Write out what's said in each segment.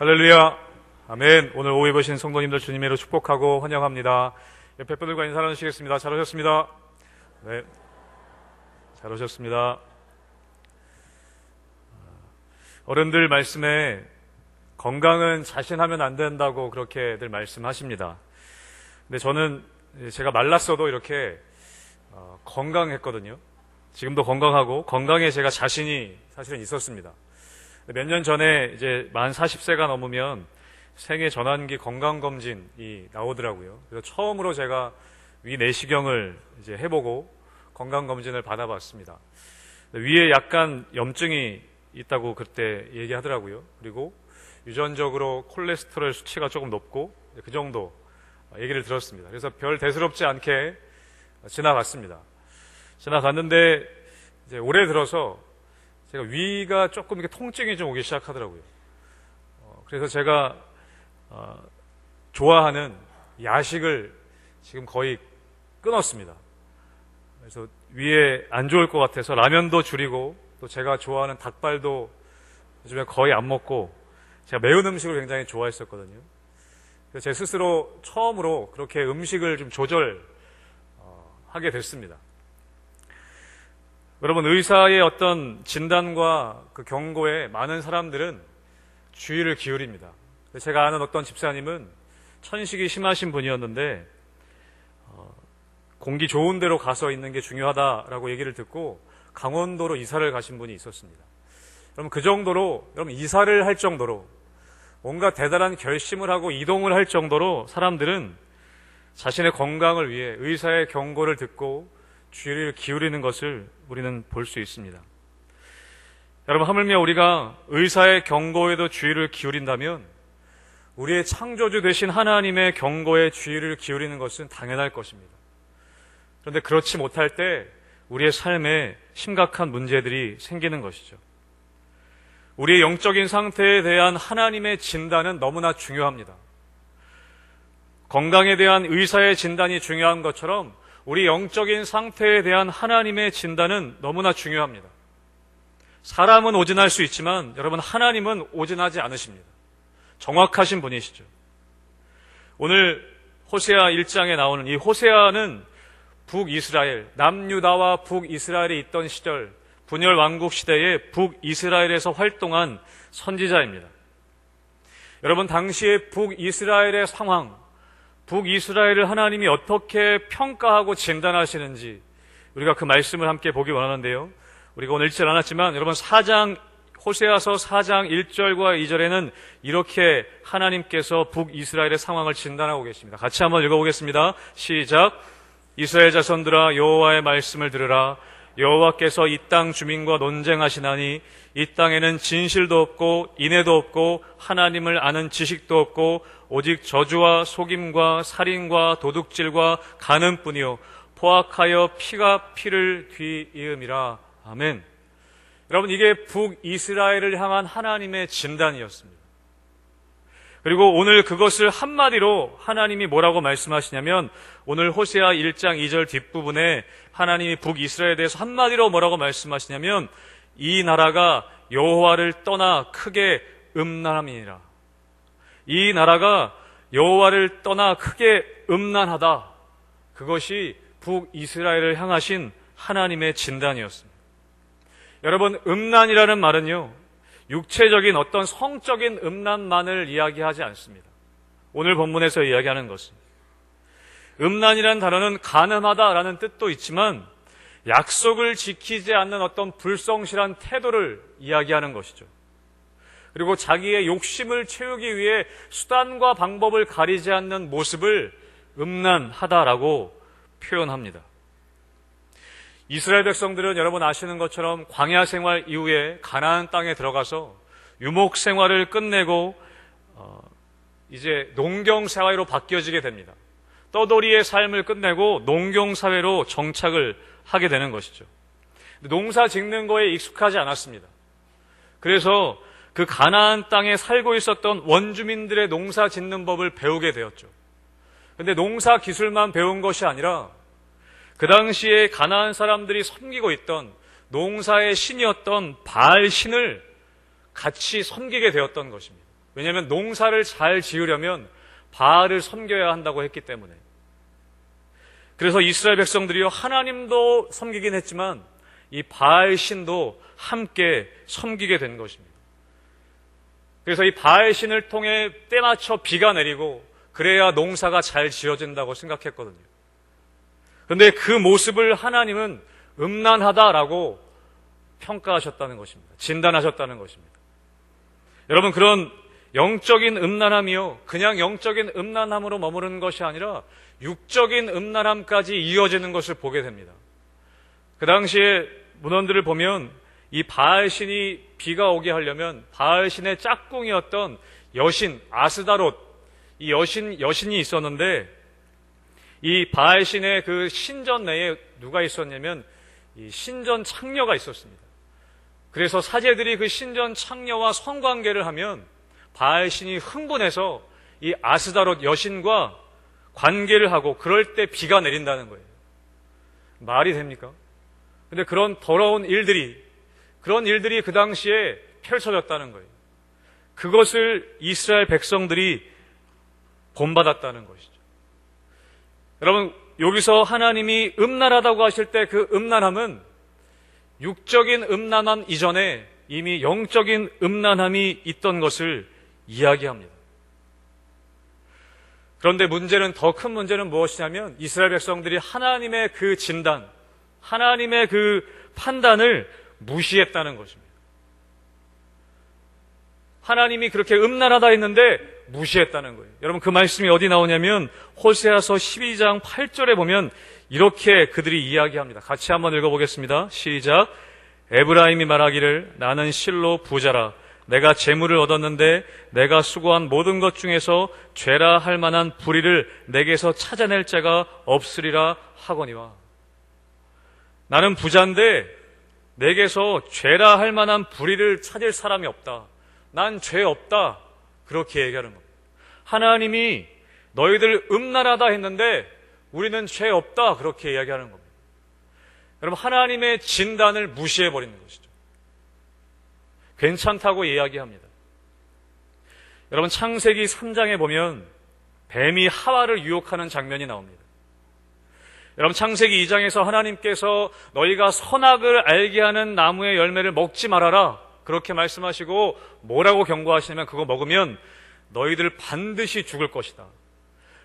할렐루야. 아멘. 오늘 오후에 보신 성도님들 주님으로 축복하고 환영합니다. 옆에 분들과 인사 나누시겠습니다. 잘 오셨습니다. 네. 잘 오셨습니다. 어른들 말씀에 건강은 자신하면 안 된다고 그렇게들 말씀하십니다. 근데 저는 제가 말랐어도 이렇게 건강했거든요. 지금도 건강하고 건강에 제가 자신이 사실은 있었습니다. 몇 년 전에 이제 만 40세가 넘으면 생애 전환기 건강검진이 나오더라고요. 그래서 처음으로 제가 위 내시경을 이제 해보고 건강검진을 받아봤습니다. 위에 약간 염증이 있다고 그때 얘기하더라고요. 그리고 유전적으로 콜레스테롤 수치가 조금 높고 그 정도 얘기를 들었습니다. 그래서 별 대수롭지 않게 지나갔습니다. 지나갔는데 이제 올해 들어서 제가 위가 조금 이렇게 통증이 좀 오기 시작하더라고요. 그래서 제가 좋아하는 야식을 지금 거의 끊었습니다. 그래서 위에 안 좋을 것 같아서 라면도 줄이고 또 제가 좋아하는 닭발도 요즘에 거의 안 먹고 제가 매운 음식을 굉장히 좋아했었거든요. 그래서 제 스스로 처음으로 그렇게 음식을 좀 조절하게 됐습니다. 여러분, 의사의 어떤 진단과 그 경고에 많은 사람들은 주의를 기울입니다. 제가 아는 어떤 집사님은 천식이 심하신 분이었는데 공기 좋은 데로 가서 있는 게 중요하다라고 얘기를 듣고 강원도로 이사를 가신 분이 있었습니다. 여러분, 그 정도로, 여러분, 이사를 할 정도로 뭔가 대단한 결심을 하고 이동을 할 정도로 사람들은 자신의 건강을 위해 의사의 경고를 듣고 주의를 기울이는 것을 우리는 볼 수 있습니다. 여러분, 하물며 우리가 의사의 경고에도 주의를 기울인다면 우리의 창조주 되신 하나님의 경고에 주의를 기울이는 것은 당연할 것입니다. 그런데 그렇지 못할 때 우리의 삶에 심각한 문제들이 생기는 것이죠. 우리의 영적인 상태에 대한 하나님의 진단은 너무나 중요합니다. 건강에 대한 의사의 진단이 중요한 것처럼 우리 영적인 상태에 대한 하나님의 진단은 너무나 중요합니다. 사람은 오진할 수 있지만 여러분, 하나님은 오진하지 않으십니다. 정확하신 분이시죠. 오늘 호세아 1장에 나오는 이 호세아는 북이스라엘, 남유다와 북이스라엘이 있던 시절 분열 왕국 시대에 북이스라엘에서 활동한 선지자입니다. 여러분, 당시에 북이스라엘의 상황, 북이스라엘을 하나님이 어떻게 평가하고 진단하시는지 우리가 그 말씀을 함께 보기 원하는데요. 우리가 오늘 읽지 않았지만 여러분, 호세아서 4장 1절과 2절에는 이렇게 하나님께서 북이스라엘의 상황을 진단하고 계십니다. 같이 한번 읽어보겠습니다. 시작. 이스라엘 자손들아, 여호와의 말씀을 들으라. 여호와께서 이 땅 주민과 논쟁하시나니 이 땅에는 진실도 없고 인애도 없고 하나님을 아는 지식도 없고 오직 저주와 속임과 살인과 도둑질과 간음뿐이요 포악하여 피가 피를 뒤이음이라. 아멘. 여러분, 이게 북이스라엘을 향한 하나님의 진단이었습니다. 그리고 오늘 그것을 한마디로 하나님이 뭐라고 말씀하시냐면 오늘 호세아 1장 2절 뒷부분에 하나님이 북이스라엘에 대해서 한마디로 뭐라고 말씀하시냐면 이 나라가 여호와를 떠나 크게 음란함이니라. 이 나라가 여호와를 떠나 크게 음란하다. 그것이 북이스라엘을 향하신 하나님의 진단이었습니다. 여러분, 음란이라는 말은요, 육체적인 어떤 성적인 음란만을 이야기하지 않습니다. 오늘 본문에서 이야기하는 것은 음란이라는 단어는 간음하다라는 뜻도 있지만 약속을 지키지 않는 어떤 불성실한 태도를 이야기하는 것이죠. 그리고 자기의 욕심을 채우기 위해 수단과 방법을 가리지 않는 모습을 음란하다라고 표현합니다. 이스라엘 백성들은 여러분 아시는 것처럼 광야 생활 이후에 가나안 땅에 들어가서 유목 생활을 끝내고 이제 농경 사회로 바뀌어지게 됩니다. 떠돌이의 삶을 끝내고 농경 사회로 정착을 하게 되는 것이죠. 농사 짓는 거에 익숙하지 않았습니다. 그래서 그 가나안 땅에 살고 있었던 원주민들의 농사 짓는 법을 배우게 되었죠. 그런데 농사 기술만 배운 것이 아니라 그 당시에 가나안 사람들이 섬기고 있던 농사의 신이었던 바알 신을 같이 섬기게 되었던 것입니다. 왜냐하면 농사를 잘 지으려면 바알을 섬겨야 한다고 했기 때문에. 그래서 이스라엘 백성들이요, 하나님도 섬기긴 했지만 이 바알 신도 함께 섬기게 된 것입니다. 그래서 이 바알 신을 통해 때맞춰 비가 내리고 그래야 농사가 잘 지어진다고 생각했거든요. 그런데 그 모습을 하나님은 음란하다라고 평가하셨다는 것입니다. 진단하셨다는 것입니다. 여러분, 그런 영적인 음란함이요, 그냥 영적인 음란함으로 머무르는 것이 아니라 육적인 음란함까지 이어지는 것을 보게 됩니다. 그 당시에 문헌들을 보면 이 바알신이 비가 오게 하려면 바알신의 짝꿍이었던 여신 아스다롯, 이 여신이 있었는데, 이 바알신의 그 신전 내에 누가 있었냐면 이 신전 창녀가 있었습니다. 그래서 사제들이 그 신전 창녀와 성관계를 하면 바알신이 흥분해서 이 아스다롯 여신과 관계를 하고 그럴 때 비가 내린다는 거예요. 말이 됩니까? 근데 그런 더러운 일들이, 그런 일들이 그 당시에 펼쳐졌다는 거예요. 그것을 이스라엘 백성들이 본받았다는 것이죠. 여러분, 여기서 하나님이 음란하다고 하실 때 그 음란함은 육적인 음란함 이전에 이미 영적인 음란함이 있던 것을 이야기합니다. 그런데 문제는, 더 큰 문제는 무엇이냐면 이스라엘 백성들이 하나님의 그 진단, 하나님의 그 판단을 무시했다는 것입니다. 하나님이 그렇게 음란하다 했는데 무시했다는 거예요. 여러분, 그 말씀이 어디 나오냐면 호세아서 12장 8절에 보면 이렇게 그들이 이야기합니다. 같이 한번 읽어보겠습니다. 시작. 에브라임이 말하기를 나는 실로 부자라. 내가 재물을 얻었는데 내가 수고한 모든 것 중에서 죄라 할 만한 불의를 내게서 찾아낼 자가 없으리라 하거니와. 나는 부자인데 내게서 죄라 할 만한 불의를 찾을 사람이 없다. 난 죄 없다. 그렇게 얘기하는 겁니다. 하나님이 너희들 음란하다 했는데 우리는 죄 없다. 그렇게 이야기하는 겁니다. 여러분, 하나님의 진단을 무시해버리는 것이죠. 괜찮다고 이야기합니다. 여러분, 창세기 3장에 보면 뱀이 하와를 유혹하는 장면이 나옵니다. 여러분, 창세기 2장에서 하나님께서 너희가 선악을 알게 하는 나무의 열매를 먹지 말아라. 그렇게 말씀하시고 뭐라고 경고하시냐면 그거 먹으면 너희들 반드시 죽을 것이다.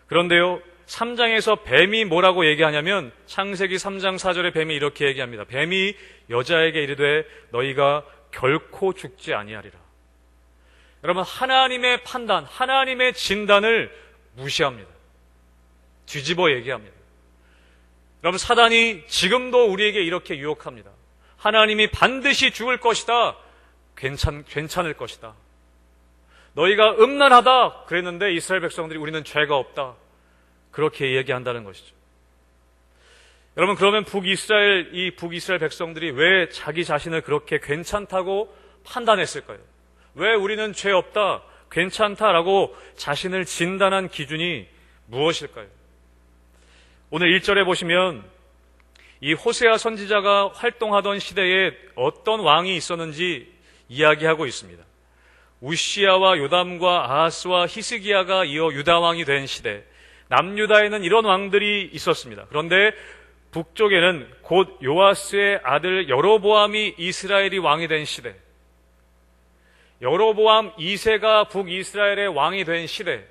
그런데요, 3장에서 뱀이 뭐라고 얘기하냐면 창세기 3장 4절에 뱀이 이렇게 얘기합니다. 뱀이 여자에게 이르되 너희가 결코 죽지 아니하리라. 여러분, 하나님의 판단, 하나님의 진단을 무시합니다. 뒤집어 얘기합니다. 여러분, 사단이 지금도 우리에게 이렇게 유혹합니다. 하나님이 반드시 죽을 것이다. 괜찮을 것이다. 너희가 음란하다 그랬는데 이스라엘 백성들이 우리는 죄가 없다. 그렇게 얘기한다는 것이죠. 여러분, 그러면 북이스라엘 백성들이 왜 자기 자신을 그렇게 괜찮다고 판단했을까요? 왜 우리는 죄 없다, 괜찮다라고 자신을 진단한 기준이 무엇일까요? 오늘 1절에 보시면 이 호세아 선지자가 활동하던 시대에 어떤 왕이 있었는지 이야기하고 있습니다. 우시야와 요담과 아하스와 히스기야가 이어 유다 왕이 된 시대, 남유다에는 이런 왕들이 있었습니다. 그런데 북쪽에는 곧 요아스의 아들 여로보암이 이스라엘이 왕이 된 시대, 여로보암 2세가 북이스라엘의 왕이 된 시대.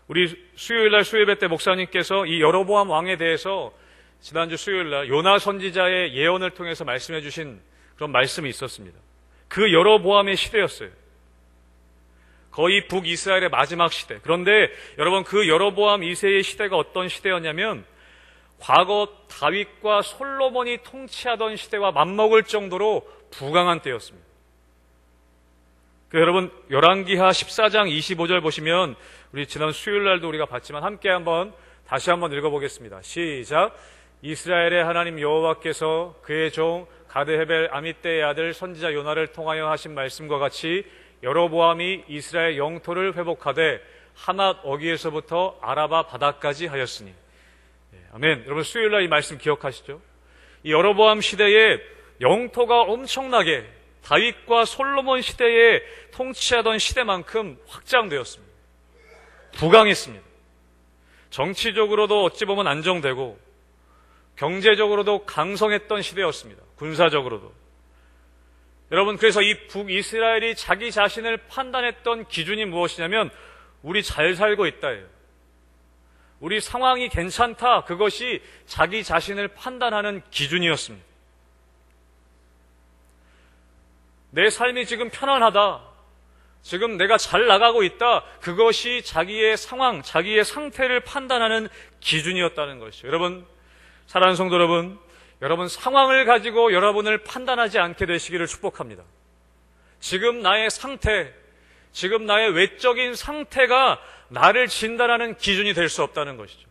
우리 수요일날 수요예배 때 목사님께서 이 여로보암 왕에 대해서 지난주 수요일날 요나 선지자의 예언을 통해서 말씀해 주신 그런 말씀이 있었습니다. 그 여로보암의 시대였어요. 거의 북이스라엘의 마지막 시대. 그런데 여러분, 그 여로보암 2세의 시대가 어떤 시대였냐면 과거 다윗과 솔로몬이 통치하던 시대와 맞먹을 정도로 부강한 때였습니다. 여러분, 열왕기하 14장 25절 보시면 우리 지난 수요일날도 우리가 봤지만 함께 다시 한번 읽어보겠습니다. 시작. 이스라엘의 하나님 여호와께서 그의 종 가드헤벨 아미떼의 아들 선지자 요나를 통하여 하신 말씀과 같이 여로보암이 이스라엘 영토를 회복하되 하맛 어귀에서부터 아라바 바다까지 하였으니. 아멘. 여러분, 수요일날 이 말씀 기억하시죠? 이 여로보암 시대에 영토가 엄청나게 다윗과 솔로몬 시대에 통치하던 시대만큼 확장되었습니다. 부강했습니다. 정치적으로도 어찌 보면 안정되고 경제적으로도 강성했던 시대였습니다. 군사적으로도. 여러분, 그래서 이 북이스라엘이 자기 자신을 판단했던 기준이 무엇이냐면 우리 잘 살고 있다예요. 우리 상황이 괜찮다. 그것이 자기 자신을 판단하는 기준이었습니다. 내 삶이 지금 편안하다. 지금 내가 잘 나가고 있다. 그것이 자기의 상황, 자기의 상태를 판단하는 기준이었다는 것이죠. 여러분, 사랑하는 성도 여러분, 여러분 상황을 가지고 여러분을 판단하지 않게 되시기를 축복합니다. 지금 나의 상태, 지금 나의 외적인 상태가 나를 진단하는 기준이 될 수 없다는 것이죠.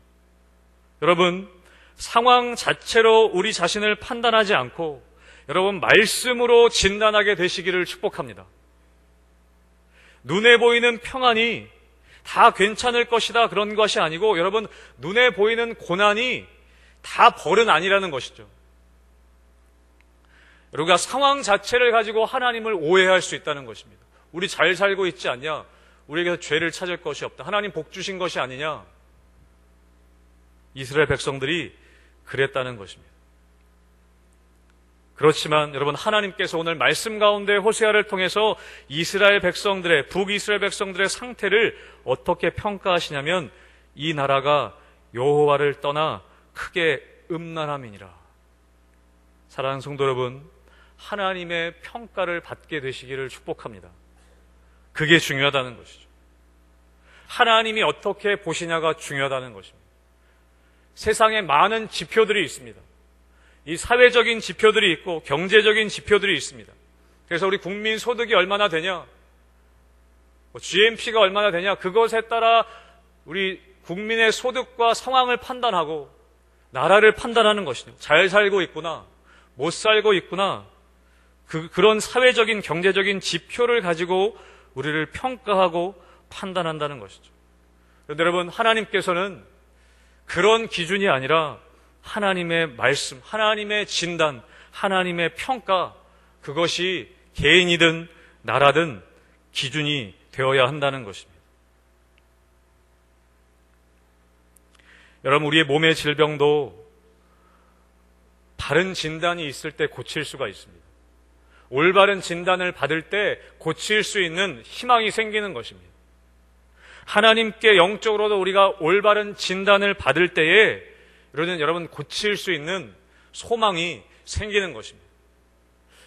여러분, 상황 자체로 우리 자신을 판단하지 않고 여러분 말씀으로 진단하게 되시기를 축복합니다. 눈에 보이는 평안이 다 괜찮을 것이다 그런 것이 아니고 여러분 눈에 보이는 고난이 다 벌은 아니라는 것이죠. 우리가 상황 자체를 가지고 하나님을 오해할 수 있다는 것입니다. 우리 잘 살고 있지 않냐? 우리에게서 죄를 찾을 것이 없다. 하나님 복 주신 것이 아니냐? 이스라엘 백성들이 그랬다는 것입니다. 그렇지만 여러분 하나님께서 오늘 말씀 가운데 호세아를 통해서 이스라엘 백성들의 북이스라엘 백성들의 상태를 어떻게 평가하시냐면 이 나라가 여호와를 떠나 크게 음란함이니라. 사랑하는 성도 여러분, 하나님의 평가를 받게 되시기를 축복합니다. 그게 중요하다는 것이죠. 하나님이 어떻게 보시냐가 중요하다는 것입니다. 세상에 많은 지표들이 있습니다. 이 사회적인 지표들이 있고 경제적인 지표들이 있습니다. 그래서 우리 국민 소득이 얼마나 되냐, GNP가 얼마나 되냐, 그것에 따라 우리 국민의 소득과 상황을 판단하고 나라를 판단하는 것이죠. 잘 살고 있구나, 못 살고 있구나, 그런 사회적인 경제적인 지표를 가지고 우리를 평가하고 판단한다는 것이죠. 그런데 여러분, 하나님께서는 그런 기준이 아니라 하나님의 말씀, 하나님의 진단, 하나님의 평가, 그것이 개인이든 나라든 기준이 되어야 한다는 것입니다. 여러분, 우리의 몸의 질병도 바른 진단이 있을 때 고칠 수가 있습니다. 올바른 진단을 받을 때 고칠 수 있는 희망이 생기는 것입니다. 하나님께 영적으로도 우리가 올바른 진단을 받을 때에 여러분 고칠 수 있는 소망이 생기는 것입니다.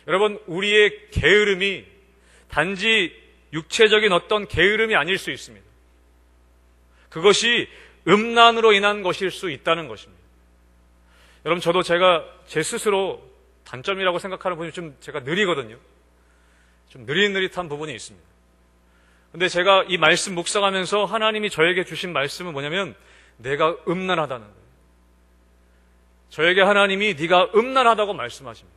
여러분, 우리의 게으름이 단지 육체적인 어떤 게으름이 아닐 수 있습니다. 그것이 음란으로 인한 것일 수 있다는 것입니다. 여러분, 저도 제가 제 스스로 단점이라고 생각하는 부분이 좀 제가 느리거든요. 좀 느릿느릿한 부분이 있습니다. 근데 제가 이 말씀 묵상하면서 하나님이 저에게 주신 말씀은 뭐냐면 내가 음란하다는 거예요. 저에게 하나님이 네가 음란하다고 말씀하십니다.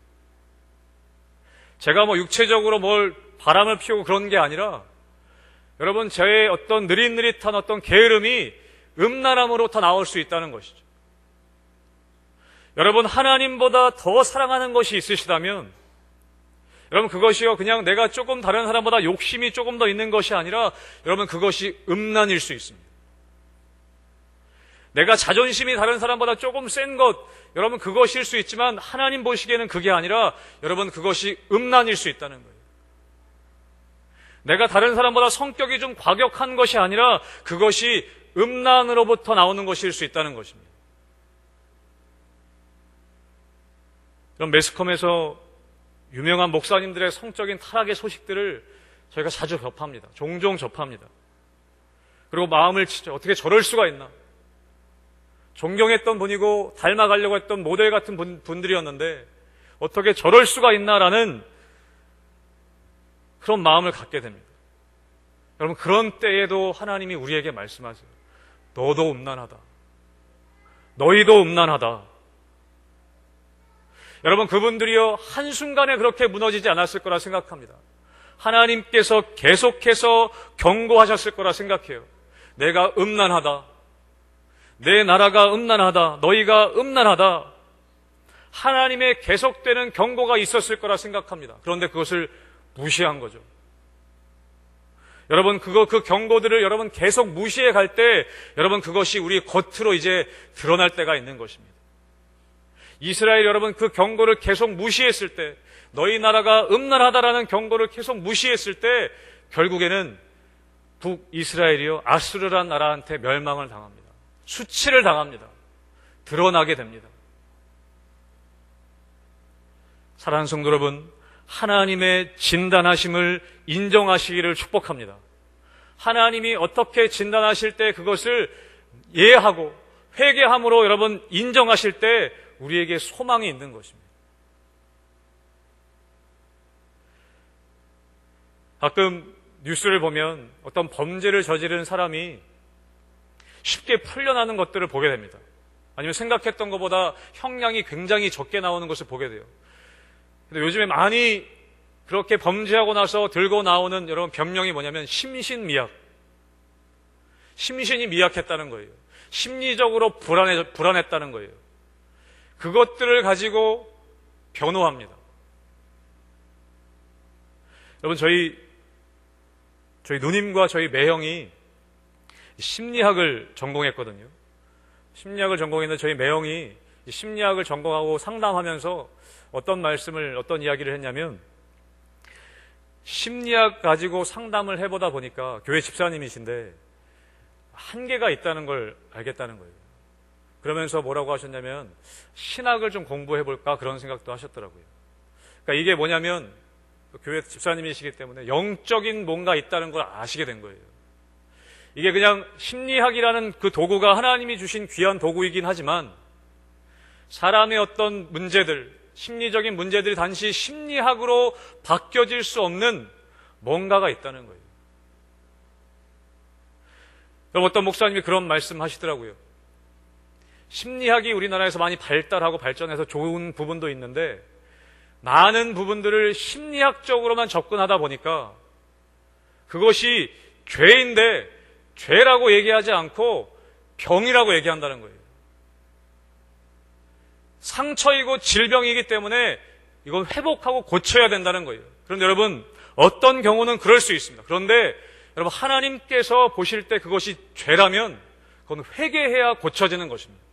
제가 육체적으로 뭘 바람을 피우고 그런 게 아니라 여러분 저의 어떤 느릿느릿한 어떤 게으름이 음란함으로부터 나올 수 있다는 것이죠. 여러분 하나님보다 더 사랑하는 것이 있으시다면 여러분 그것이요 그냥 내가 조금 다른 사람보다 욕심이 조금 더 있는 것이 아니라 여러분 그것이 음란일 수 있습니다. 내가 자존심이 다른 사람보다 조금 센 것, 여러분 그것일 수 있지만 하나님 보시기에는 그게 아니라 여러분 그것이 음란일 수 있다는 거예요. 내가 다른 사람보다 성격이 좀 과격한 것이 아니라 그것이 음란으로부터 나오는 것일 수 있다는 것입니다. 그럼 매스컴에서 유명한 목사님들의 성적인 타락의 소식들을 저희가 자주 접합니다. 종종 접합니다. 그리고 마음을 치죠. 어떻게 저럴 수가 있나. 존경했던 분이고 닮아가려고 했던 모델 같은 분들이었는데 어떻게 저럴 수가 있나라는 그런 마음을 갖게 됩니다. 여러분 그런 때에도 하나님이 우리에게 말씀하세요. 너도 음란하다. 너희도 음란하다. 여러분 그분들이요 한순간에 그렇게 무너지지 않았을 거라 생각합니다. 하나님께서 계속해서 경고하셨을 거라 생각해요. 내가 음란하다. 내 나라가 음란하다. 너희가 음란하다. 하나님의 계속되는 경고가 있었을 거라 생각합니다. 그런데 그것을 무시한 거죠. 여러분, 그 경고들을 여러분 계속 무시해 갈 때, 여러분 그것이 우리 겉으로 이제 드러날 때가 있는 것입니다. 이스라엘 여러분 그 경고를 계속 무시했을 때, 너희 나라가 음란하다라는 경고를 계속 무시했을 때, 결국에는 북이스라엘이요, 아수르란 나라한테 멸망을 당합니다. 수치를 당합니다. 드러나게 됩니다. 사랑하는 성도 여러분, 하나님의 진단하심을 인정하시기를 축복합니다. 하나님이 어떻게 진단하실 때 그것을 이해하고 회개함으로 여러분 인정하실 때 우리에게 소망이 있는 것입니다. 가끔 뉴스를 보면 어떤 범죄를 저지른 사람이 쉽게 풀려나는 것들을 보게 됩니다. 아니면 생각했던 것보다 형량이 굉장히 적게 나오는 것을 보게 돼요. 근데 요즘에 많이 그렇게 범죄하고 나서 들고 나오는 여러분 변명이 뭐냐면 심신미약. 심신이 미약했다는 거예요. 심리적으로 불안했다는 거예요. 그것들을 가지고 변호합니다. 여러분 저희 누님과 저희 매형이 심리학을 전공했거든요. 심리학을 전공했는데 저희 매형이 심리학을 전공하고 상담하면서 어떤 이야기를 했냐면, 심리학 가지고 상담을 해보다 보니까 교회 집사님이신데 한계가 있다는 걸 알겠다는 거예요. 그러면서 뭐라고 하셨냐면 신학을 좀 공부해볼까 그런 생각도 하셨더라고요. 그러니까 이게 뭐냐면 교회 집사님이시기 때문에 영적인 뭔가 있다는 걸 아시게 된 거예요. 이게 그냥 심리학이라는 그 도구가 하나님이 주신 귀한 도구이긴 하지만 사람의 어떤 문제들, 심리적인 문제들이 단지 심리학으로 바뀌어질 수 없는 뭔가가 있다는 거예요. 그럼 어떤 목사님이 그런 말씀 하시더라고요. 심리학이 우리나라에서 많이 발달하고 발전해서 좋은 부분도 있는데 많은 부분들을 심리학적으로만 접근하다 보니까 그것이 죄인데 죄라고 얘기하지 않고 병이라고 얘기한다는 거예요. 상처이고 질병이기 때문에 이건 회복하고 고쳐야 된다는 거예요. 그런데 여러분 어떤 경우는 그럴 수 있습니다. 그런데 여러분 하나님께서 보실 때 그것이 죄라면 그건 회개해야 고쳐지는 것입니다.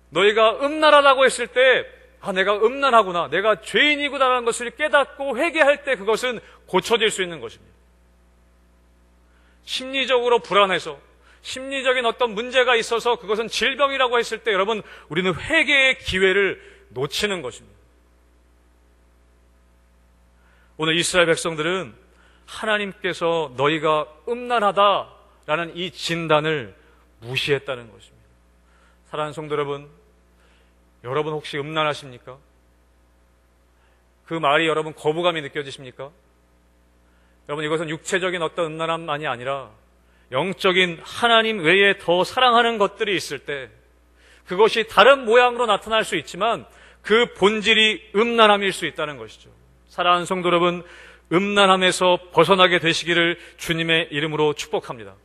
너희가 음란하다고 했을 때 내가 음란하구나, 내가 죄인이구나라는 것을 깨닫고 회개할 때 그것은 고쳐질 수 있는 것입니다. 심리적으로 불안해서 심리적인 어떤 문제가 있어서 그것은 질병이라고 했을 때 여러분 우리는 회개의 기회를 놓치는 것입니다. 오늘 이스라엘 백성들은 하나님께서 너희가 음란하다라는 이 진단을 무시했다는 것입니다. 사랑하는 성도 여러분 혹시 음란하십니까? 그 말이 여러분 거부감이 느껴지십니까? 여러분 이것은 육체적인 어떤 음란함만이 아니라 영적인 하나님 외에 더 사랑하는 것들이 있을 때 그것이 다른 모양으로 나타날 수 있지만 그 본질이 음란함일 수 있다는 것이죠. 사랑하는 성도 여러분, 음란함에서 벗어나게 되시기를 주님의 이름으로 축복합니다.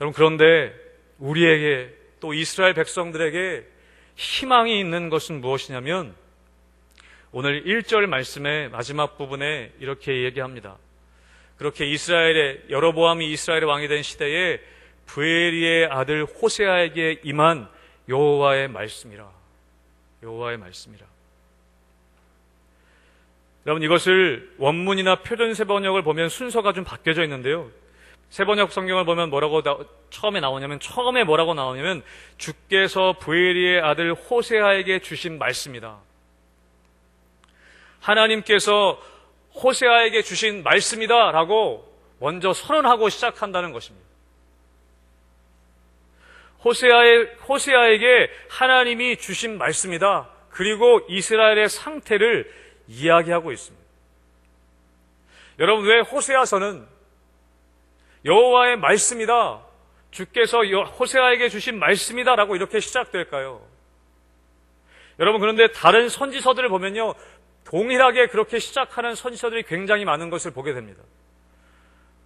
여러분 그런데 우리에게 또 이스라엘 백성들에게 희망이 있는 것은 무엇이냐면 오늘 1절 말씀의 마지막 부분에 이렇게 얘기합니다. 그렇게 이스라엘의 여로보암이 이스라엘의 왕이 된 시대에 브에리의 아들 호세아에게 임한 여호와의 말씀이라. 여호와의 말씀이라. 여러분 이것을 원문이나 표준세 번역을 보면 순서가 좀 바뀌어져 있는데요. 세번역 성경을 보면 처음에 뭐라고 나오냐면 주께서 브에리의 아들 호세아에게 주신 말씀이다. 하나님께서 호세아에게 주신 말씀이다 라고 먼저 선언하고 시작한다는 것입니다. 호세아에게 하나님이 주신 말씀이다. 그리고 이스라엘의 상태를 이야기하고 있습니다. 여러분 왜 호세아서는 여호와의 말씀이다, 주께서 호세아에게 주신 말씀이다 라고 이렇게 시작될까요? 여러분 그런데 다른 선지서들을 보면요 동일하게 그렇게 시작하는 선지서들이 굉장히 많은 것을 보게 됩니다.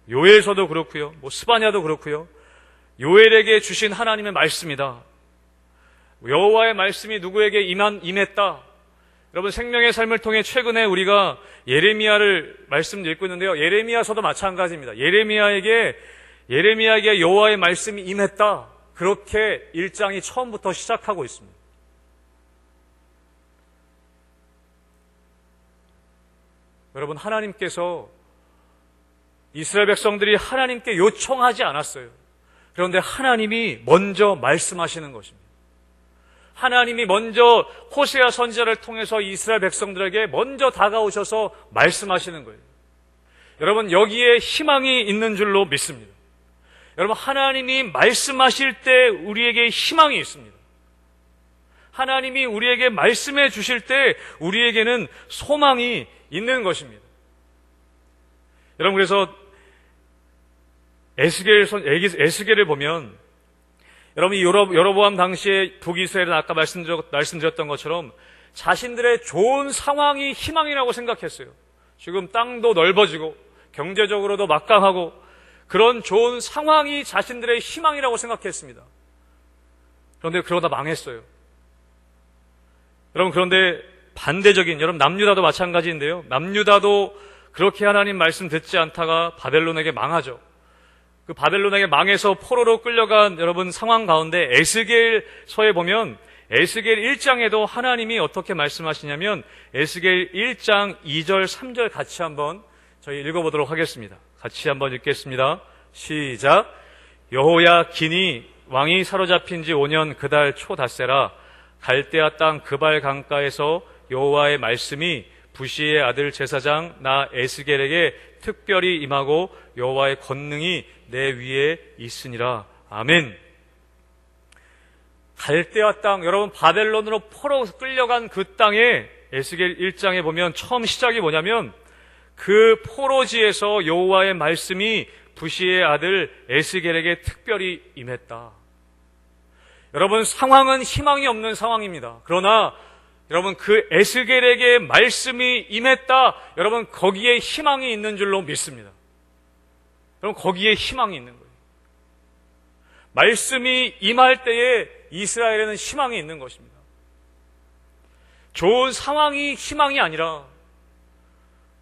요엘서도 그렇고요, 스바냐도 그렇고요, 요엘에게 주신 하나님의 말씀이다. 여호와의 말씀이 누구에게 임했다. 여러분, 생명의 삶을 통해 최근에 우리가 예레미야를 말씀 읽고 있는데요. 예레미야서도 마찬가지입니다. 예레미야에게 여호와의 말씀이 임했다. 그렇게 1장이 처음부터 시작하고 있습니다. 여러분, 하나님께서 이스라엘 백성들이 하나님께 요청하지 않았어요. 그런데 하나님이 먼저 말씀하시는 것입니다. 하나님이 먼저 호세아 선지자를 통해서 이스라엘 백성들에게 먼저 다가오셔서 말씀하시는 거예요. 여러분, 여기에 희망이 있는 줄로 믿습니다. 여러분, 하나님이 말씀하실 때 우리에게 희망이 있습니다. 하나님이 우리에게 말씀해 주실 때 우리에게는 소망이 있는 것입니다. 여러분, 그래서 에스겔을 보면, 여러분, 이 여로보암 당시에 북이스라엘은 아까 말씀드렸던 것처럼 자신들의 좋은 상황이 희망이라고 생각했어요. 지금 땅도 넓어지고 경제적으로도 막강하고 그런 좋은 상황이 자신들의 희망이라고 생각했습니다. 그런데 그러다 망했어요. 여러분, 그런데 반대적인, 여러분, 남유다도 마찬가지인데요. 남유다도 그렇게 하나님 말씀 듣지 않다가 바벨론에게 망하죠. 그 바벨론에게 망해서 포로로 끌려간 여러분 상황 가운데 에스겔서에 보면 에스겔 1장에도 하나님이 어떻게 말씀하시냐면 에스겔 1장 2절 3절 같이 한번 저희 읽어보도록 하겠습니다. 같이 한번 읽겠습니다. 시작. 여호야긴이 왕이 사로잡힌 지 5년 그달 초 닷새라 갈대아 땅 그발 강가에서 여호와의 말씀이 부시의 아들 제사장 나 에스겔에게 특별히 임하고 여호와의 권능이 내 위에 있으니라. 아멘. 갈대아 땅, 여러분, 바벨론으로 포로 끌려간 그 땅에 에스겔 1장에 보면 처음 시작이 뭐냐면 그 포로지에서 여호와의 말씀이 부시의 아들 에스겔에게 특별히 임했다. 여러분, 상황은 희망이 없는 상황입니다. 그러나 여러분, 그 에스겔에게 말씀이 임했다. 여러분, 거기에 희망이 있는 줄로 믿습니다. 여러분, 거기에 희망이 있는 거예요. 말씀이 임할 때에 이스라엘에는 희망이 있는 것입니다. 좋은 상황이 희망이 아니라,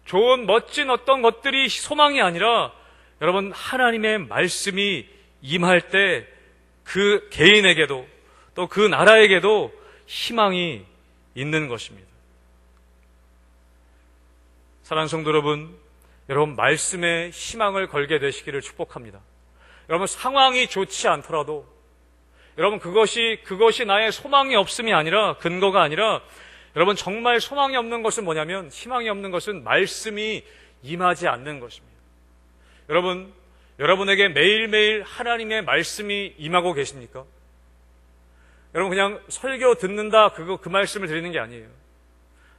좋은 멋진 어떤 것들이 소망이 아니라, 여러분, 하나님의 말씀이 임할 때 그 개인에게도 또 그 나라에게도 희망이 있는 것입니다. 사랑하는 성도 여러분, 말씀에 희망을 걸게 되시기를 축복합니다. 여러분, 상황이 좋지 않더라도 여러분, 그것이 나의 소망이 없음이 아니라, 근거가 아니라, 여러분, 정말 소망이 없는 것은 뭐냐면, 희망이 없는 것은 말씀이 임하지 않는 것입니다. 여러분, 여러분에게 매일매일 하나님의 말씀이 임하고 계십니까? 여러분, 그냥 설교 듣는다, 그 말씀을 드리는 게 아니에요.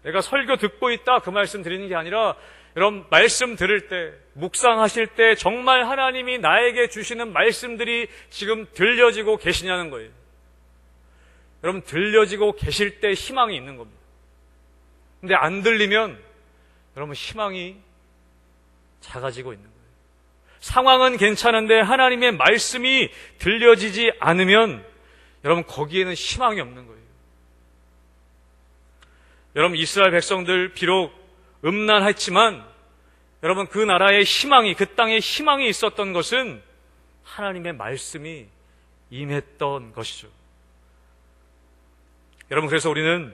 내가 설교 듣고 있다, 그 말씀 드리는 게 아니라, 여러분, 말씀 들을 때, 묵상하실 때 정말 하나님이 나에게 주시는 말씀들이 지금 들려지고 계시냐는 거예요. 여러분, 들려지고 계실 때 희망이 있는 겁니다. 근데 안 들리면 여러분, 희망이 작아지고 있는 거예요. 상황은 괜찮은데 하나님의 말씀이 들려지지 않으면 여러분, 거기에는 희망이 없는 거예요. 여러분, 이스라엘 백성들 비록 음란했지만 여러분, 그 나라의 희망이, 그 땅에 희망이 있었던 것은 하나님의 말씀이 임했던 것이죠. 여러분, 그래서 우리는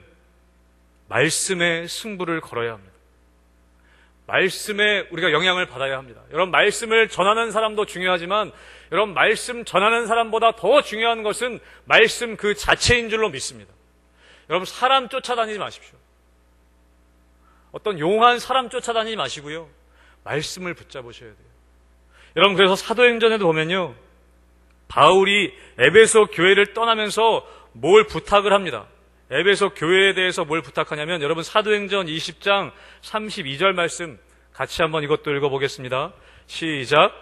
말씀의 승부를 걸어야 합니다. 말씀에 우리가 영향을 받아야 합니다. 여러분, 말씀을 전하는 사람도 중요하지만 여러분, 말씀 전하는 사람보다 더 중요한 것은 말씀 그 자체인 줄로 믿습니다. 여러분, 사람 쫓아다니지 마십시오. 어떤 용한 사람 쫓아다니지 마시고요, 말씀을 붙잡으셔야 돼요. 여러분, 그래서 사도행전에도 보면요, 바울이 에베소 교회를 떠나면서 뭘 부탁을 합니다. 에베소 교회에 대해서 뭘 부탁하냐면, 여러분, 사도행전 20장 32절 말씀 같이 한번 이것도 읽어보겠습니다. 시작.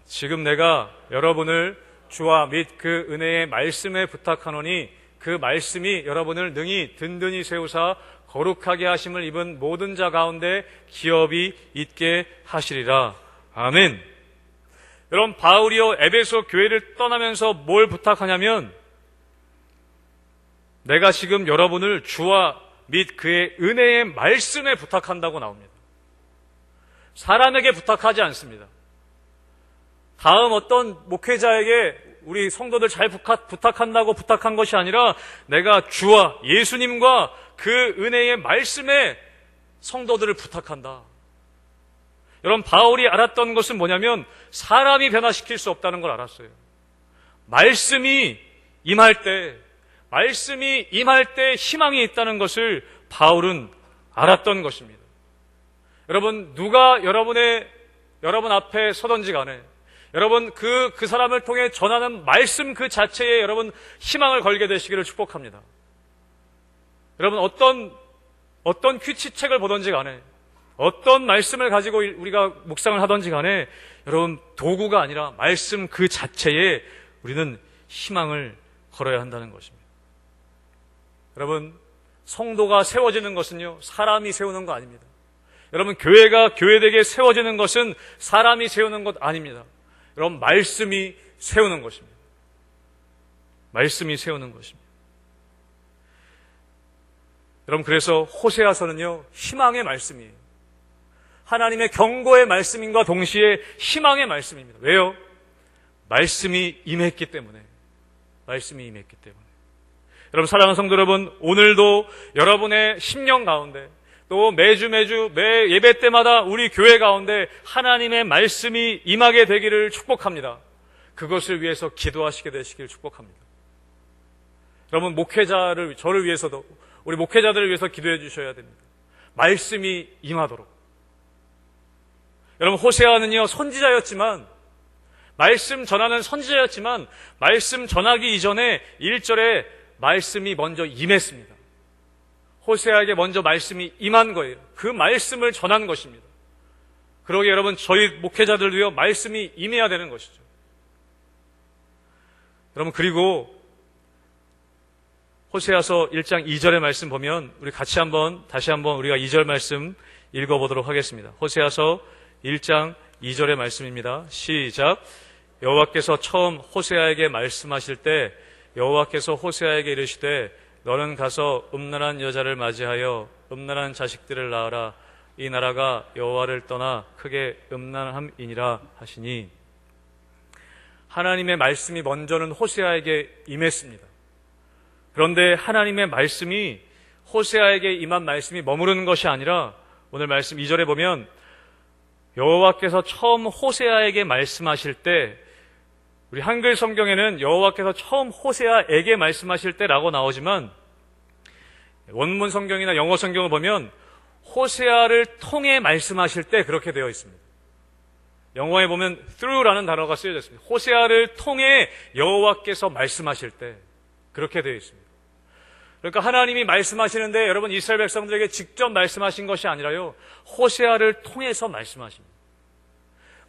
지금 내가 여러분을 주와 및 그 은혜의 말씀에 부탁하노니 그 말씀이 여러분을 능히 든든히 세우사 거룩하게 하심을 입은 모든 자 가운데 기업이 있게 하시리라. 아멘. 여러분, 바울이요 에베소 교회를 떠나면서 뭘 부탁하냐면, 내가 지금 여러분을 주와 및 그의 은혜의 말씀에 부탁한다고 나옵니다. 사람에게 부탁하지 않습니다. 다음 어떤 목회자에게 우리 성도들 잘 부탁한다고 부탁한 것이 아니라, 내가 주와 예수님과 그 은혜의 말씀에 성도들을 부탁한다. 여러분, 바울이 알았던 것은 뭐냐면 사람이 변화시킬 수 없다는 걸 알았어요. 말씀이 임할 때 희망이 있다는 것을 바울은 알았던 것입니다. 여러분, 누가 여러분 앞에 서든지 간에 여러분 그 사람을 통해 전하는 말씀 그 자체에 여러분 희망을 걸게 되시기를 축복합니다. 여러분, 어떤 퀴치책을 보든지 간에 어떤 말씀을 가지고 우리가 묵상을 하든지 간에 여러분, 도구가 아니라 말씀 그 자체에 우리는 희망을 걸어야 한다는 것입니다. 여러분, 성도가 세워지는 것은요, 사람이 세우는 거 아닙니다. 여러분, 교회가 교회되게 세워지는 것은 사람이 세우는 것 아닙니다. 여러분, 말씀이 세우는 것입니다. 말씀이 세우는 것입니다. 여러분, 그래서 호세아서는요, 희망의 말씀이에요. 하나님의 경고의 말씀인과 동시에 희망의 말씀입니다. 왜요? 말씀이 임했기 때문에. 말씀이 임했기 때문에. 여러분, 사랑하는 성도 여러분, 오늘도 여러분의 심령 가운데 또 매 예배 때마다 우리 교회 가운데 하나님의 말씀이 임하게 되기를 축복합니다. 그것을 위해서 기도하시게 되시길 축복합니다. 여러분, 저를 위해서도 우리 목회자들을 위해서 기도해 주셔야 됩니다. 말씀이 임하도록. 여러분, 호세아는요, 말씀 전하는 선지자였지만 말씀 전하기 이전에 1절에 말씀이 먼저 임했습니다. 호세아에게 먼저 말씀이 임한 거예요. 그 말씀을 전한 것입니다. 그러게 여러분, 저희 목회자들도요, 말씀이 임해야 되는 것이죠. 여러분, 그리고 호세아서 1장 2절의 말씀 보면 우리 다시 한번 우리가 2절 말씀 읽어보도록 하겠습니다. 호세아서 1장 2절의 말씀입니다. 시작. 여호와께서 처음 호세아에게 말씀하실 때 여호와께서 호세아에게 이르시되 너는 가서 음란한 여자를 맞이하여 음란한 자식들을 낳으라. 이 나라가 여호와를 떠나 크게 음란함이니라 하시니, 하나님의 말씀이 먼저는 호세아에게 임했습니다. 그런데 하나님의 말씀이 호세아에게 임한 말씀이 머무르는 것이 아니라 오늘 말씀 2절에 보면 여호와께서 처음 호세아에게 말씀하실 때, 우리 한글 성경에는 여호와께서 처음 호세아에게 말씀하실 때라고 나오지만 원문 성경이나 영어 성경을 보면 호세아를 통해 말씀하실 때 그렇게 되어 있습니다. 영어에 보면 through라는 단어가 쓰여져 있습니다. 호세아를 통해 여호와께서 말씀하실 때 그렇게 되어 있습니다. 그러니까 하나님이 말씀하시는데 여러분, 이스라엘 백성들에게 직접 말씀하신 것이 아니라요, 호세아를 통해서 말씀하십니다.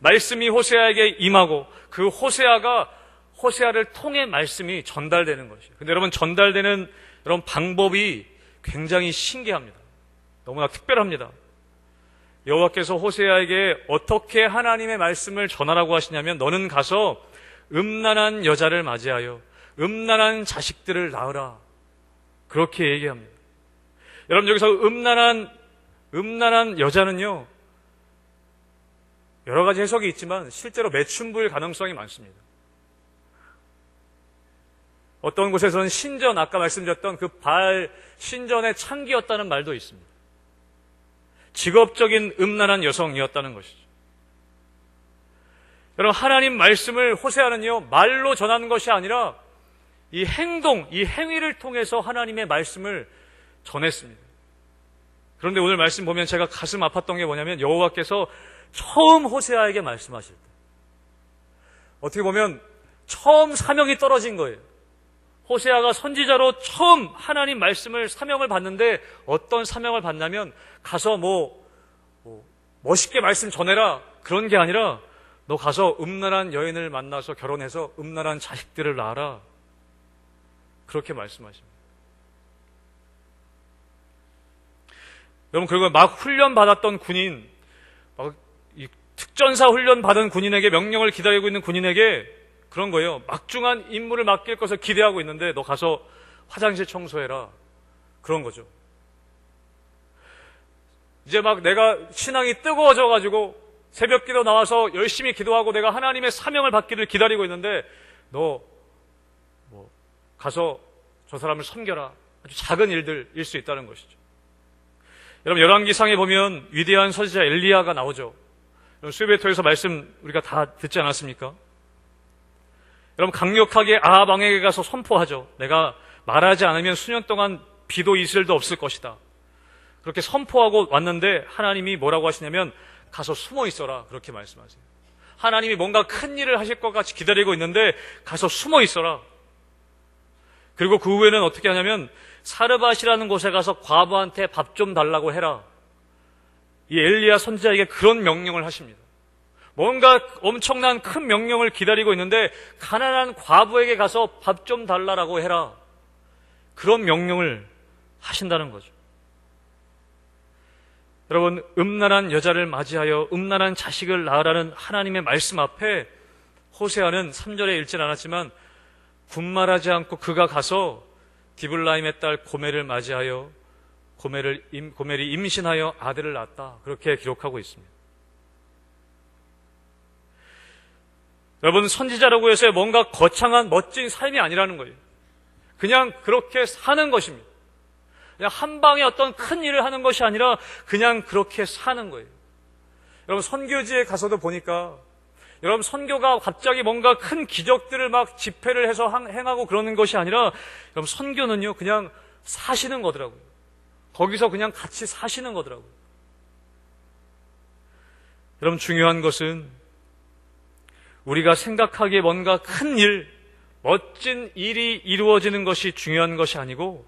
말씀이 호세아에게 임하고 그 호세아를 통해 말씀이 전달되는 것이에요. 근데 여러분, 전달되는 여러분 방법이 굉장히 신기합니다. 너무나 특별합니다. 여호와께서 호세아에게 어떻게 하나님의 말씀을 전하라고 하시냐면, 너는 가서 음란한 여자를 맞이하여 음란한 자식들을 낳으라. 그렇게 얘기합니다. 여러분, 여기서 음란한 여자는요, 여러 가지 해석이 있지만 실제로 매춘부일 가능성이 많습니다. 어떤 곳에서는 아까 말씀드렸던 그 바알 신전의 창기였다는 말도 있습니다. 직업적인 음란한 여성이었다는 것이죠. 여러분, 하나님 말씀을 호세아는요, 말로 전하는 것이 아니라 이 행위를 통해서 하나님의 말씀을 전했습니다. 그런데 오늘 말씀 보면 제가 가슴 아팠던 게 뭐냐면, 여호와께서 처음 호세아에게 말씀하실 때, 어떻게 보면 처음 사명이 떨어진 거예요. 호세아가 선지자로 처음 하나님 사명을 받는데, 어떤 사명을 받냐면, 가서 멋있게 말씀 전해라, 그런 게 아니라 너 가서 음란한 여인을 만나서 결혼해서 음란한 자식들을 낳아라, 그렇게 말씀하십니다. 여러분, 그리고 막 훈련받았던 군인, 특전사 훈련 받은 군인에게, 명령을 기다리고 있는 군인에게 그런 거예요. 막중한 임무를 맡길 것을 기대하고 있는데 너 가서 화장실 청소해라. 그런 거죠. 이제 막 내가 신앙이 뜨거워져가지고 새벽 기도 나와서 열심히 기도하고 내가 하나님의 사명을 받기를 기다리고 있는데 너 가서 저 사람을 섬겨라. 아주 작은 일들일 수 있다는 것이죠. 여러분, 열왕기상에 보면 위대한 선지자 엘리야가 나오죠. 수요배토에서 말씀 우리가 다 듣지 않았습니까? 여러분, 강력하게 아합 왕에게 가서 선포하죠. 내가 말하지 않으면 수년 동안 비도 이슬도 없을 것이다. 그렇게 선포하고 왔는데 하나님이 뭐라고 하시냐면 가서 숨어 있어라. 그렇게 말씀하세요. 하나님이 뭔가 큰 일을 하실 것 같이 기다리고 있는데 가서 숨어 있어라. 그리고 그 후에는 어떻게 하냐면 사르밧이라는 곳에 가서 과부한테 밥 좀 달라고 해라. 이 엘리야 선지자에게 그런 명령을 하십니다. 뭔가 엄청난 큰 명령을 기다리고 있는데 가난한 과부에게 가서 밥 좀 달라고 해라. 그런 명령을 하신다는 거죠. 여러분, 음란한 여자를 맞이하여 음란한 자식을 낳으라는 하나님의 말씀 앞에 호세아는 3절에 읽진 않았지만 군말하지 않고 그가 가서 디블라임의 딸 고멜을 맞이하여 고멜이 임신하여 아들을 낳았다. 그렇게 기록하고 있습니다. 여러분, 선지자라고 해서 뭔가 거창한 멋진 삶이 아니라는 거예요. 그냥 그렇게 사는 것입니다. 그냥 한 방에 어떤 큰 일을 하는 것이 아니라 그냥 그렇게 사는 거예요. 여러분, 선교지에 가서도 보니까 여러분, 선교가 갑자기 뭔가 큰 기적들을 막 집회를 해서 행하고 그러는 것이 아니라 여러분, 선교는요 그냥 사시는 거더라고요. 거기서 그냥 같이 사시는 거더라고요. 여러분, 중요한 것은 우리가 생각하기에 뭔가 큰 일, 멋진 일이 이루어지는 것이 중요한 것이 아니고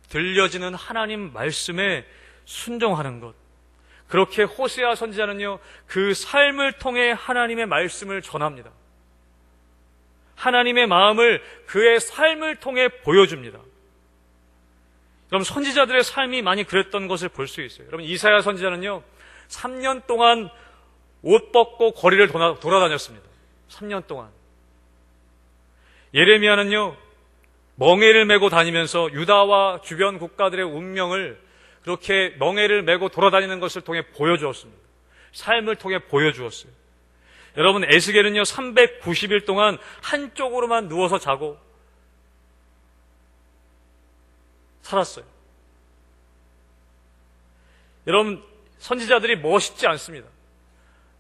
들려지는 하나님 말씀에 순종하는 것. 그렇게 호세아 선지자는요, 그 삶을 통해 하나님의 말씀을 전합니다. 하나님의 마음을 그의 삶을 통해 보여줍니다. 여러분, 선지자들의 삶이 많이 그랬던 것을 볼 수 있어요. 여러분, 이사야 선지자는요 3년 동안 옷 벗고 거리를 돌아다녔습니다. 3년 동안. 예레미야는요 멍에를 메고 다니면서 유다와 주변 국가들의 운명을 그렇게 멍에를 메고 돌아다니는 것을 통해 보여주었습니다. 삶을 통해 보여주었어요. 여러분, 에스겔은요 390일 동안 한쪽으로만 누워서 자고 살았어요. 여러분, 선지자들이 멋있지 않습니다.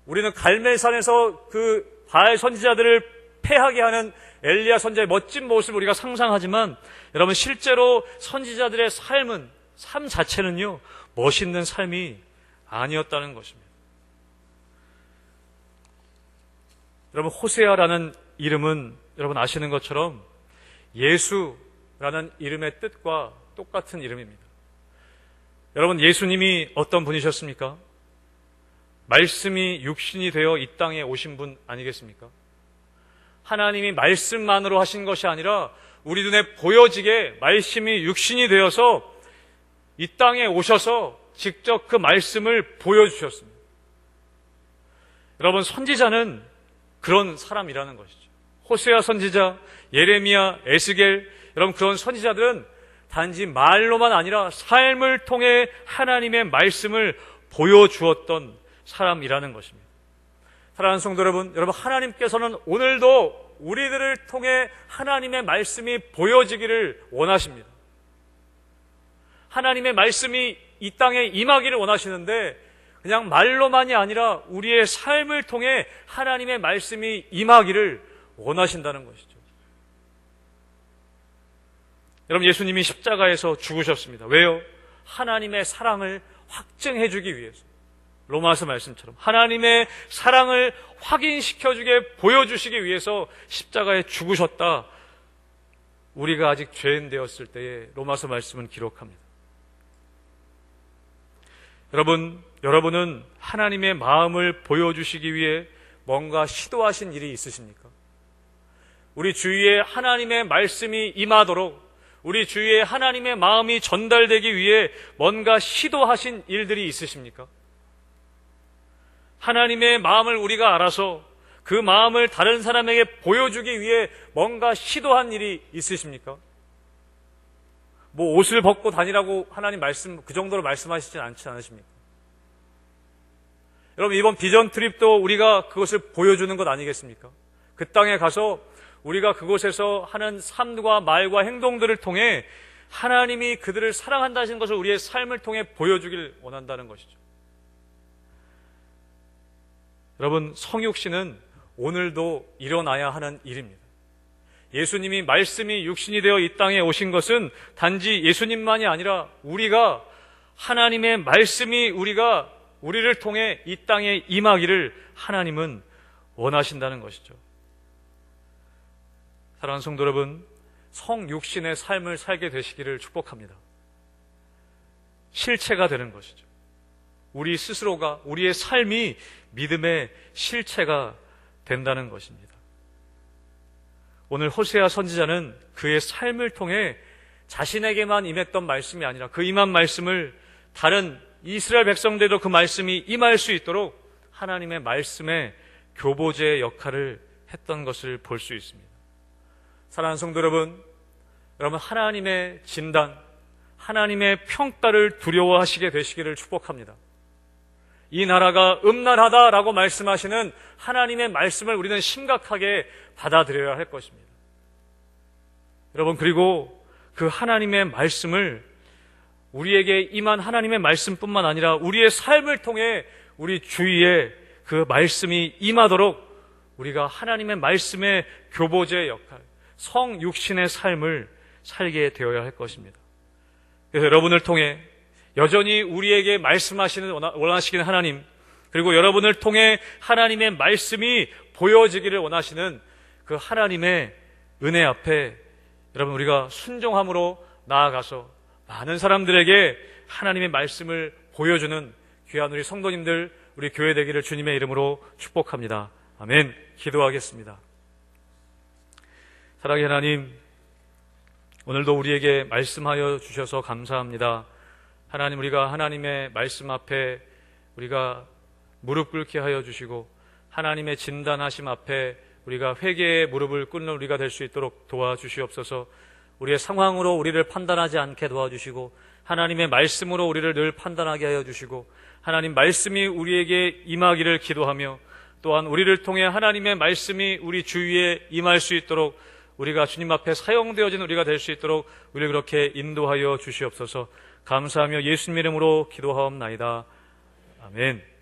우리는 갈멜산에서 그 바알 선지자들을 패하게 하는 엘리야 선지자의 멋진 모습을 우리가 상상하지만 여러분, 실제로 선지자들의 삶 자체는요 멋있는 삶이 아니었다는 것입니다. 여러분, 호세아라는 이름은 여러분 아시는 것처럼 예수라는 이름의 뜻과 똑같은 이름입니다. 여러분, 예수님이 어떤 분이셨습니까? 말씀이 육신이 되어 이 땅에 오신 분 아니겠습니까? 하나님이 말씀만으로 하신 것이 아니라 우리 눈에 보여지게 말씀이 육신이 되어서 이 땅에 오셔서 직접 그 말씀을 보여주셨습니다. 여러분, 선지자는 그런 사람이라는 것이죠. 호세아 선지자, 예레미야, 에스겔, 여러분, 그런 선지자들은 단지 말로만 아니라 삶을 통해 하나님의 말씀을 보여주었던 사람이라는 것입니다. 사랑하는 성도 여러분, 하나님께서는 오늘도 우리들을 통해 하나님의 말씀이 보여지기를 원하십니다. 하나님의 말씀이 이 땅에 임하기를 원하시는데 그냥 말로만이 아니라 우리의 삶을 통해 하나님의 말씀이 임하기를 원하신다는 것이죠. 여러분, 예수님이 십자가에서 죽으셨습니다. 왜요? 하나님의 사랑을 확증해 주기 위해서. 로마서 말씀처럼 하나님의 사랑을 확인시켜주게 보여주시기 위해서 십자가에 죽으셨다. 우리가 아직 죄인 되었을 때에 로마서 말씀은 기록합니다. 여러분은 하나님의 마음을 보여주시기 위해 뭔가 시도하신 일이 있으십니까? 우리 주위에 하나님의 말씀이 임하도록 우리 주위에 하나님의 마음이 전달되기 위해 뭔가 시도하신 일들이 있으십니까? 하나님의 마음을 우리가 알아서 그 마음을 다른 사람에게 보여주기 위해 뭔가 시도한 일이 있으십니까? 뭐 옷을 벗고 다니라고 하나님 그 정도로 말씀하시진 않지 않으십니까? 여러분, 이번 비전 트립도 우리가 그것을 보여주는 것 아니겠습니까? 그 땅에 가서 우리가 그곳에서 하는 삶과 말과 행동들을 통해 하나님이 그들을 사랑한다는 것을 우리의 삶을 통해 보여주길 원한다는 것이죠. 여러분, 성육신은 오늘도 일어나야 하는 일입니다. 예수님이 말씀이 육신이 되어 이 땅에 오신 것은 단지 예수님만이 아니라 우리가 하나님의 말씀이 우리를 통해 이 땅에 임하기를 하나님은 원하신다는 것이죠. 사랑하는 성도 여러분, 성육신의 삶을 살게 되시기를 축복합니다. 실체가 되는 것이죠. 우리 스스로가, 우리의 삶이 믿음의 실체가 된다는 것입니다. 오늘 호세아 선지자는 그의 삶을 통해 자신에게만 임했던 말씀이 아니라 그 임한 말씀을 다른 이스라엘 백성들도 그 말씀이 임할 수 있도록 하나님의 말씀의 교보제의 역할을 했던 것을 볼 수 있습니다. 사랑하는 성도 여러분, 하나님의 진단, 하나님의 평가를 두려워하시게 되시기를 축복합니다. 이 나라가 음란하다라고 말씀하시는 하나님의 말씀을 우리는 심각하게 받아들여야 할 것입니다. 여러분, 그리고 그 하나님의 말씀을 우리에게 임한 하나님의 말씀뿐만 아니라 우리의 삶을 통해 우리 주위에 그 말씀이 임하도록 우리가 하나님의 말씀의 교보제의 역할, 성육신의 삶을 살게 되어야 할 것입니다. 그래서 여러분을 통해 여전히 우리에게 말씀하시는 원하시는 하나님, 그리고 여러분을 통해 하나님의 말씀이 보여지기를 원하시는 그 하나님의 은혜 앞에 여러분, 우리가 순종함으로 나아가서 많은 사람들에게 하나님의 말씀을 보여주는 귀한 우리 성도님들, 우리 교회 되기를 주님의 이름으로 축복합니다. 아멘. 기도하겠습니다. 사랑의 하나님, 오늘도 우리에게 말씀하여 주셔서 감사합니다. 하나님, 우리가 하나님의 말씀 앞에 우리가 무릎 꿇게 하여 주시고 하나님의 진단하심 앞에 우리가 회개의 무릎을 꿇는 우리가 될 수 있도록 도와주시옵소서. 우리의 상황으로 우리를 판단하지 않게 도와주시고 하나님의 말씀으로 우리를 늘 판단하게 하여 주시고 하나님 말씀이 우리에게 임하기를 기도하며 또한 우리를 통해 하나님의 말씀이 우리 주위에 임할 수 있도록 우리가 주님 앞에 사용되어진 우리가 될 수 있도록 우리를 그렇게 인도하여 주시옵소서. 감사하며 예수님 이름으로 기도하옵나이다. 아멘.